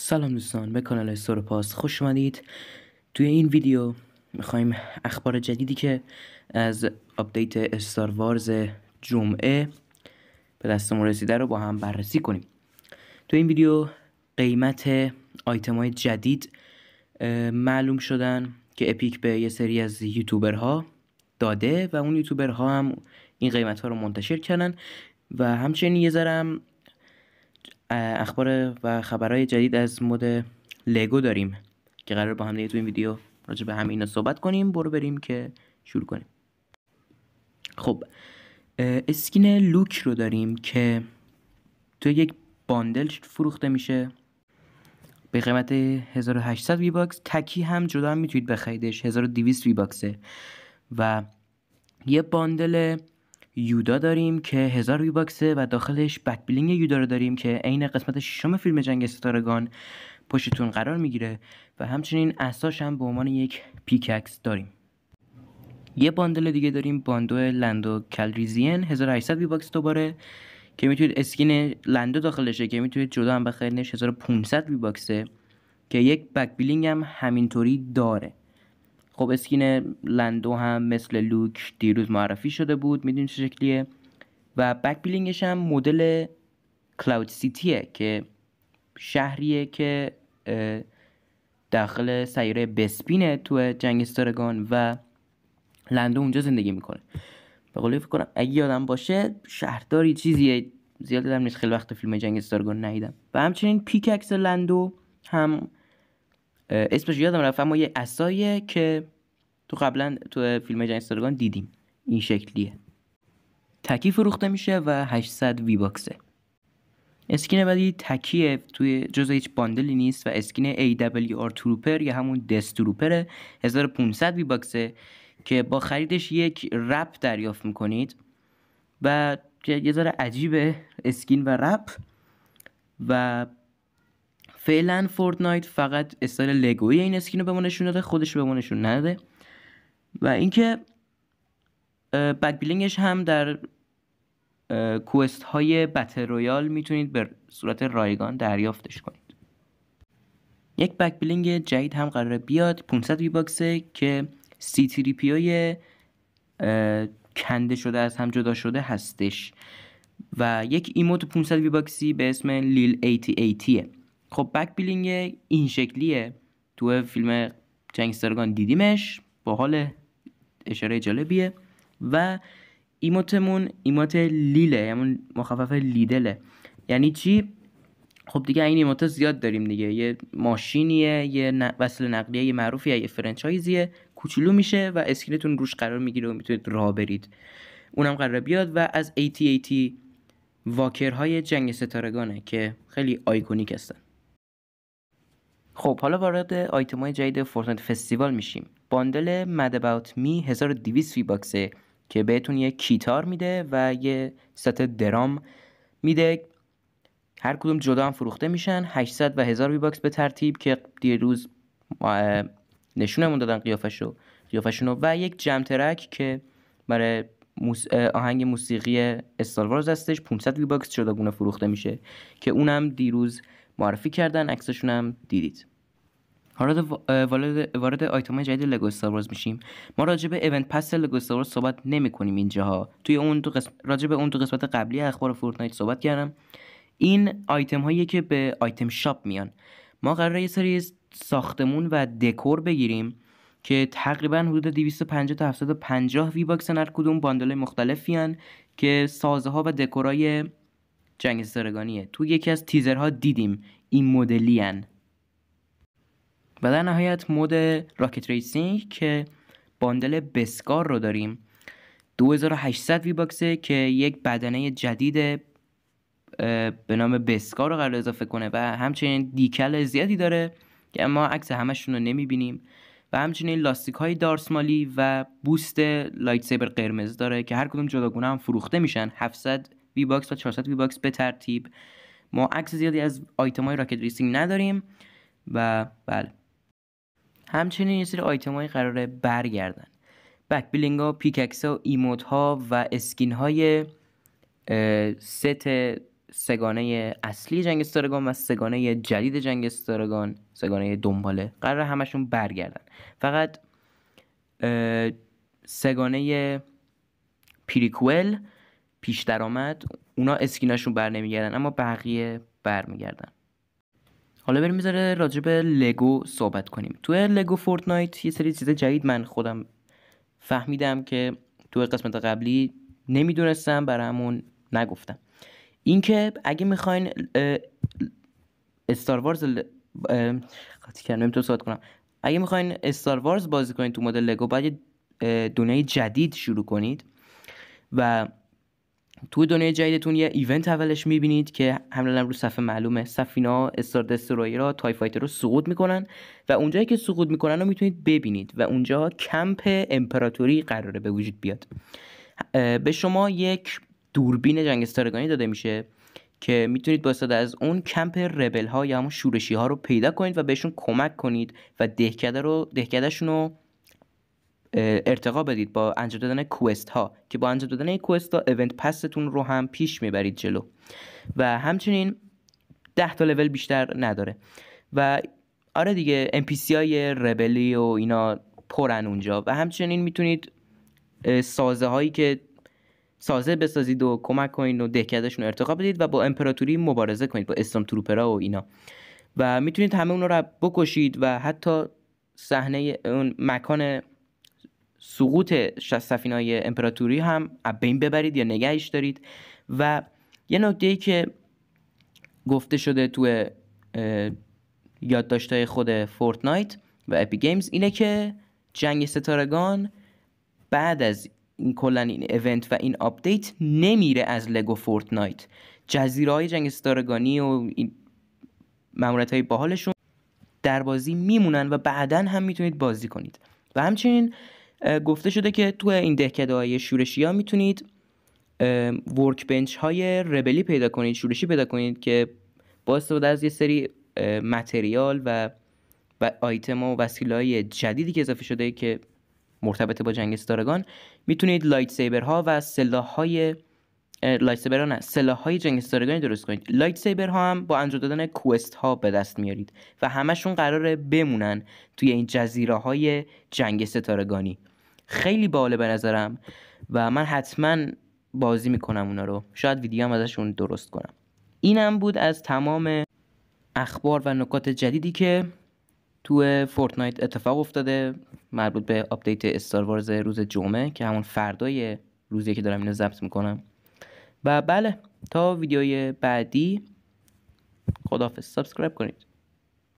سلام دوستان، به کانال استور پاس خوش اومدید. توی این ویدیو میخوایم اخبار جدیدی که از آپدیت استار وارز جمعه به دستمون رسیده رو با هم بررسی کنیم. توی این ویدیو قیمت آیتم های جدید معلوم شدن که اپیک به یه سری از یوتیوبرها داده و اون یوتیوبرها هم این قیمت ها رو منتشر کردن و همچنین یه ذره اخبار و خبرهای جدید از مود لگو داریم که قرار با هم دیگه تو این ویدیو راجع به همین صحبت کنیم. برو بریم که شروع کنیم. خب اسکین لوک رو داریم که تو یک باندل فروخته میشه به قیمت 1800 وی باکس. تکی هم جدا هم میتونید بخریدش، 1200 وی باکسه. و یه باندل یودا داریم که 1000 وی باکسه و داخلش بک بلینگ یودا رو داریم که عین قسمت ششم فیلم جنگ ستارگان پشتتون قرار میگیره و همچنین اساش هم به عنوان یک پیککس داریم. یه باندل دیگه داریم، باندو لندو کالریزین 1800 وی باکس دوباره که میتونید اسکین لندو داخلشه که میتونید جدا هم بخریدش، 1500 وی باکسه که یک بک بلینگ هم همینطوری داره. خب اسکین لندو هم مثل لوک دیروز معرفی شده بود، میدونید چه شکلیه. و بک بلینگش هم مدل کلاود سیتیه که شهریه که داخل سیاره بسپینه تو جنگ ستارگان و لندو اونجا زندگی میکنه. به قولی فکر کنم اگه یادم باشه شهرداری چیزیه، زیاد دیدم نیست، خیلی وقت فیلم جنگ ستارگان ندیدم. و همچنین پیککس لندو هم اسمش یادم رفت، اما یه عصایه که تو قبلا تو فیلم جنگ ستارگان دیدیم، این شکلیه. تکی فروخته میشه و 800 وی باکسه. اسکین بعدی تکیه، توی جزء هیچ باندلی نیست و اسکین AWR تروپر یا همون دست تروپر 1500 وی باکسه که با خریدش یک رپ دریافت میکنید و یه ذره عجیبه اسکین و رپ. و فعلا فورتنایت فقط استایل لگوی این اسکین رو به ما نشون داده، خودش رو به ما نشون نداده. و اینکه بک بلینگش هم در کوست های بتل رویال میتونید به صورت رایگان دریافتش کنید. یک بک بلینگ جدید هم قراره بیاد 500 وی باکسه که C3PO کنده شده از هم جدا شده هستش و یک ایموت 500 وی باکسی به اسم لیل 8080. خب بک بلینگ این شکلیه، تو فیلم جنگ ستارگان دیدیمش، با حال اشاره جالبیه. و ایموتمون ایموت لیله، یعنی مخفف لیدله. یعنی چی؟ خب دیگه این ایموت زیاد داریم دیگه، یه ماشینیه، یه وسیله نقلیه یه معروفیه، یه فرنچایزیه، کوچولو میشه و اسکینتون روش قرار میگیره و میتونید راه برید. اونم قراره بیاد و از 8080 واکرهای جنگ ستارگانه که خیلی آیکونیک هستن. خب حالا وارد آیتم‌های جدید فورتنایت فستیوال میشیم. باندل مد اباوت می 1200 وی باکسه که بهتون یه کیتار میده و یه ست درام میده، هر کدوم جدا هم فروخته میشن 800 و 1000 وی باکس به ترتیب که دیروز نشونمون دادن قیافشونو. و یک جم ترک که برای آهنگ موسیقی استار وارز هستش، 500 وی باکس جداگونه فروخته میشه که اونم دیروز معرفی کردن، عکسشون هم دیدید. وارد آیتم جدید لگو استار وارز میشیم. ما راجع به ایونت پس لگو استار وارز صحبت نمی‌کنیم اینجاها، توی اون راجع به اون تو قسمت قبلی اخبار فورتنایت صحبت کردم. این آیتم هایی که به آیتم شاپ میان، ما قراره یه سری ساختمون و دکور بگیریم که تقریبا حدود 250 تا 750 وی باکس هر کدوم، باندل مختلفیان که سازه ها و دکورای جنگ ستارگانیه. تو یکی از تیزرها دیدیم این مدلیان. و در نهایت مود راکت ریسینگ که باندل بسکار رو داریم، 2800 وی باکسه که یک بدنه جدید به نام بسکار رو قرار اضافه کنه و همچنین دیکل زیادی داره که ما عکس همشون رو نمیبینیم. و همچنین لاستیک های دارسمالی و بوست لایت سیبر قرمز داره که هر کدوم جداگونه هم فروخته میشن 700 وی باکس و 400 وی باکس به ترتیب. ما عکس زیادی از آیتم های راکت ریسینگ نداریم و بله، همچنین یه سری آیتم های قراره برگردن، بک بلینگ ها، پیککس ها، ایموت ها و اسکین های ست سگانه اصلی جنگ استارگان و سگانه جدید جنگ استارگان، سگانه دنباله، قرار همشون برگردن. فقط سگانه پریکوئل پیش درآمد اونا اسکیناشون بر نمیگردن، اما بقیه برمیگردن. حالا بریم میذاره راجع به لگو صحبت کنیم. توی لگو فورتنایت یه سری چیز جدید من خودم فهمیدم که توی قسمت قبلی نمیدونستم، برای همون نگفتم. این که اگه میخواین استار وارز اگه میخواین استار وارز بازی کنید تو مدل لگو، باید دنیای جدید شروع کنید و توی دنیای جدیدتون یه ایونت اولش میبینید که هملا رو صفحه معلومه سفینه‌ها استار دسترویرها تای فایتر رو سقوط میکنن و اونجایی که سقوط میکنن رو میتونید ببینید و اونجا کمپ امپراتوری قراره به وجود بیاد. به شما یک دوربین جنگ استارگانی داده میشه که میتونید با استفاده از اون کمپ ربل ها یا همون شورشی ها رو پیدا کنید و بهشون کمک کنید و دهکدهشون رو ارتقا بدید با انجام دادن کوست ها، که با انجام دادن این کوست ها ایونت پستون رو هم پیش میبرید جلو و همچنین 10 تا لول بیشتر نداره. و آره دیگه NPC های ربلی و اینا پرن اونجا و همچنین میتونید سازه هایی که سازه بسازید و کمک کنید و دهکدهشون رو ارتقا بدید و با امپراتوری مبارزه کنید با استام تروپرها و اینا و میتونید همه اونا رو بکشید و حتی صحنه اون مکان سقوط سفینه‌های امپراتوری هم از بین ببرید یا نگهش دارید. و یه نکته‌ای که گفته شده تو یادداشت‌های خود فورتنایت و اپی گیمز اینه که جنگ ستارگان بعد از این کلا این ایونت و این آپدیت نمیره از لگو فورتنایت. جزیره‌های جنگ ستارگانی و این ماموریت‌های باحالشون در بازی میمونن و بعداً هم میتونید بازی کنید. و همچنین گفته شده که تو این دهکده‌های شورشی‌ها میتونید ورک بنچ های ربلی پیدا کنید، شورشی پیدا کنید که با استفاده از یه سری متریال و آیتم و وسیله‌های جدیدی که اضافه شده که مرتبط با جنگ استارگان میتونید لایت سیبرها و سلاح‌های جنگ استارگانی درست کنید. لایت سیبرها هم با انجام دادن کوست ها به دست میارید و همشون قراره بمونن توی این جزیره‌های جنگ ستارگانی. خیلی باحال به نظرم و من حتما بازی میکنم اونا رو، شاید ویدیو هم ازشون درست کنم. اینم بود از تمام اخبار و نکات جدیدی که تو فورتنایت اتفاق افتاده مربوط به آپدیت استار وارز روز جمعه که همون فردای روزیه که دارم اینو ضبط میکنم. و بله تا ویدیوی بعدی خداحافظ، سابسکرایب کنید.